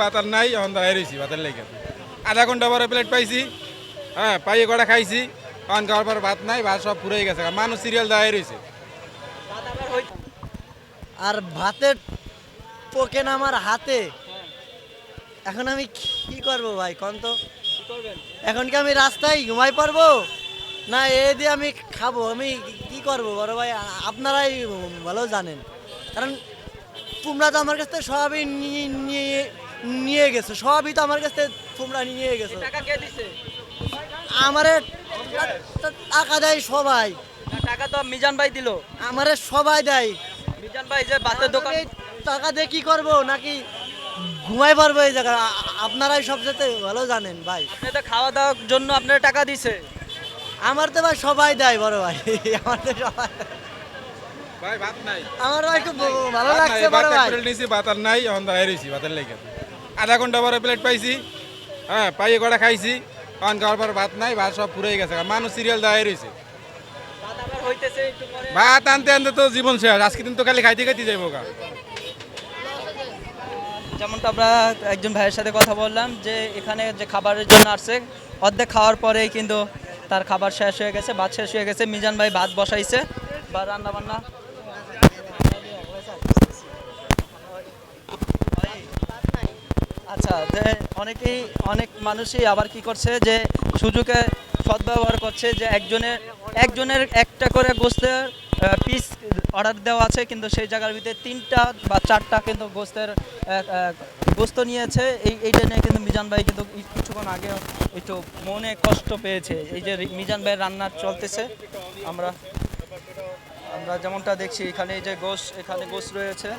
ভাতার নাই এখন দাঁড়াই রয়েছি ভাতের লেগে আধা ঘন্টা পরে প্লেট পাইছি, হ্যাঁ পাইয়ে কটা খাইছি, পান খাওয়ার পর ভাত নাই, ভাত সব পুড়ে গেছে, মানুষ সিরিয়াল দাঁড়াই রয়েছে। আর ভাতের টোকেন আমার হাতে, এখন আমি কি করব ভাই কোন তো? এখন কি আমি রাস্তায় ঘুমাই পারবো না এ দিয়ে আমি খাবো? আমি কি করব বড় ভাই, আপনারাই ভালো জানেন। কারণ তোমরা তো আমার কাছ থেকে সবই নিয়ে গেছো, সবই তো আমার কাছ থেকে তোমরা নিয়ে গেছো। টাকা কে দিছে? আমারে টাকা দেয় সবাই, না, টাকা তো মিজান ভাই দিল। আমারে সবাই দেয়। মিজান ভাই যে ভাতের দোকান, আমি টাকা দিয়ে কি করবো নাকি ঘুমাই পারবো এই জায়গায়? আপনারাই সবচেয়ে ভালো জানেন ভাই। আপনি তো খাওয়া দাওয়ার জন্য আপনার টাকা দিছে। আমার তো ভাই সবাই দেয় বড় ভাই, আমার তো সবাই। ভাই ভাত নাই, আমার ভাই খুব ভালো লাগছে বড় ভাই। ভাতার নাই এখন দাঁড়াই রয়েছি ভাতের লেগে আধা ঘন্টা পরে প্লেট পাইছি, হ্যাঁ পাইয়ে কটা খাইছি, পান খাওয়ার পর ভাত নাই, ভাত সব পুড়ে গেছে, মানুষ সিরিয়াল দাঁড়াই রয়েছে। ভাত আবার হইতেছে একটু পরে। ভাত আনতে আনতে তো জীবন শেষ, আজকে দিন তো খালি খাইতে খাইতে যাইব গা। যেমনটা আমরা একজন ভাইয়ের সাথে কথা বললাম যে এখানে যে খাবারের জন্য আসছে, অর্ধেক খাওয়ার পরেই কিন্তু তার খাবার শেষ হয়ে গেছে, ভাত শেষ হয়ে গেছে। মিজান ভাই ভাত বসাইছে বা রান্না বান্না। আচ্ছা, যে অনেক মানুষই আবার কি করছে যে সুযোগে সদ্ব্যবহার করছে, যে একজনের একটা করে গোস্তের পিস অর্ডার দেওয়া আছে, কিন্তু সেই জায়গার ভিতরে 3টা বা 4টা কিন্তু গোস্ত নিয়েছে। এইটা নিয়ে কিন্তু মিজান ভাই কিন্তু কিছুক্ষণ আগে একটু মনে কষ্ট পেয়েছে। এই যে মিজান ভাইয়ের রান্না চলতেছে, আমরা যেমনটা দেখছি এখানে এই যে এখানে গোস্ত রয়েছে।